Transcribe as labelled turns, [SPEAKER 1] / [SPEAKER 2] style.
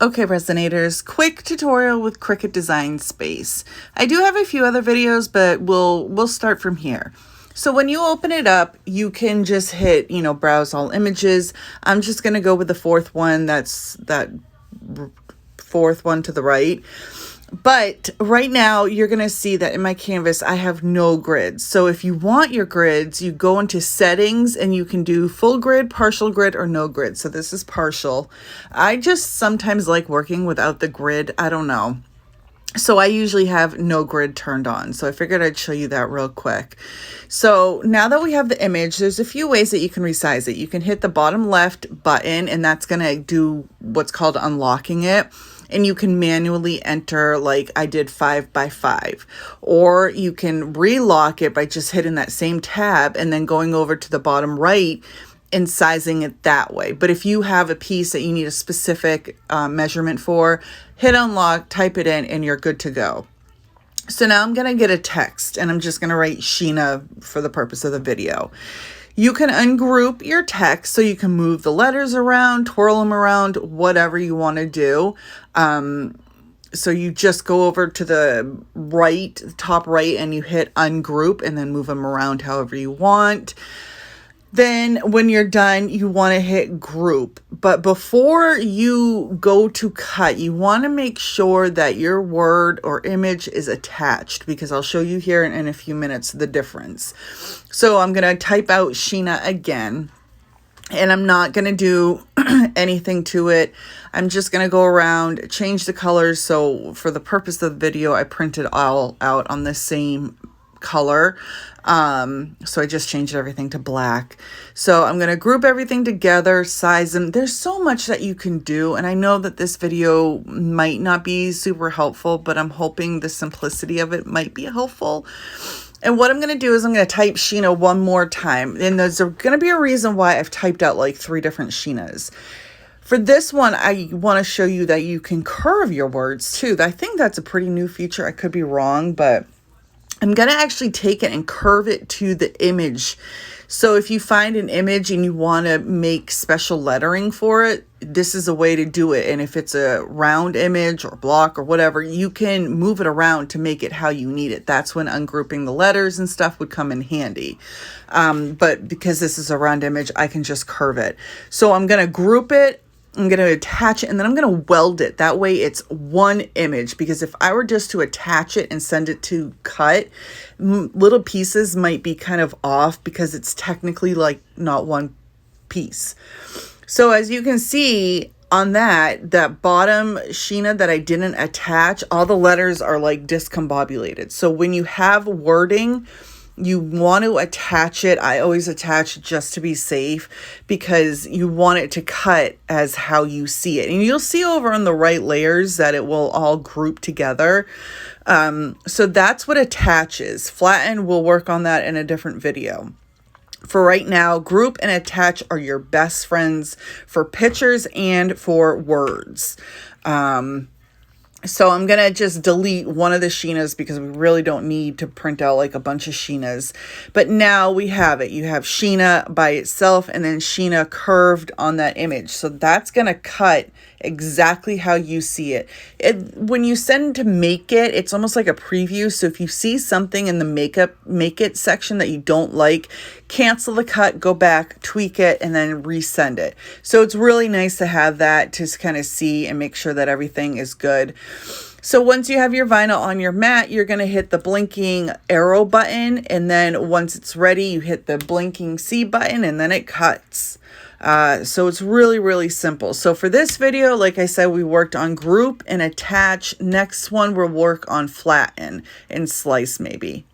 [SPEAKER 1] Okay, Resinators, quick tutorial with Cricut Design Space. I do have a few other videos, but we'll start from here. So when you open it up, you can just hit, browse all images. I'm just going to go with the fourth one. That's that fourth one to the right. But right now you're going to see that in my canvas, I have no grids. So if you want your grids, you go into settings and you can do full grid, partial grid, or no grid. So this is partial. I just sometimes like working without the grid. I don't know. So I usually have no grid turned on. So I figured I'd show you that real quick. So now that we have the image, there's a few ways that you can resize it. You can hit the bottom left button and that's going to do what's called unlocking it. And you can manually enter, like I did 5 by 5, or you can relock it by just hitting that same tab and then going over to the bottom right and sizing it that way. But if you have a piece that you need a specific measurement for, hit unlock, type it in, and you're good to go. So now I'm going to get a text and I'm just going to write Sheena for the purpose of the video. You can ungroup your text so you can move the letters around, twirl them around, whatever you want to do. So you just go over to the right, top right, and you hit ungroup and then move them around however you want. Then when you're done, you want to hit group. But before you go to cut, you want to make sure that your word or image is attached, because I'll show you here in a few minutes the difference. So I'm going to type out Sheena again, and I'm not going to do anything to it. I'm just going to go around, change the colors. So for the purpose of the video, I printed all out on the same color. So I just changed everything to black. So I'm going to group everything together, size them. There's so much that you can do. And I know that this video might not be super helpful, but I'm hoping the simplicity of it might be helpful. And what I'm going to do is I'm going to type Sheena one more time. And there's going to be a reason why I've typed out like 3 different Sheenas. For this one, I want to show you that you can curve your words too. I think that's a pretty new feature. I could be wrong, but I'm going to actually take it and curve it to the image. So if you find an image and you want to make special lettering for it, this is a way to do it. And if it's a round image or block or whatever, you can move it around to make it how you need it. That's when ungrouping the letters and stuff would come in handy. But because this is a round image, I can just curve it. So I'm going to group it. I'm going to attach it and then I'm going to weld it. That way it's one image, because if I were just to attach it and send it to cut, little pieces might be kind of off because it's technically like not one piece. So as you can see on that bottom Sheena that I didn't attach, all the letters are like discombobulated. So when you have wording, you want to attach it. I always attach just to be safe, because you want it to cut as how you see it. And you'll see over on the right layers that it will all group together. So that's what attaches. Flatten, we'll work on that in a different video. For right now, group and attach are your best friends for pictures and for words. So I'm going to just delete one of the Sheenas because we really don't need to print out like a bunch of Sheenas. But now we have it. You have Sheena by itself and then Sheena curved on that image. So that's going to cut exactly how you see it. When you send to make it, it's almost like a preview. So if you see something in the make it section that you don't like, cancel the cut, go back, tweak it, and then resend it. So it's really nice to have that to kind of see and make sure that everything is good. So once you have your vinyl on your mat, you're going to hit the blinking arrow button. And then once it's ready, you hit the blinking C button and then it cuts. So it's really, really simple. So for this video, like I said, we worked on group and attach. Next one, we'll work on flatten and slice maybe.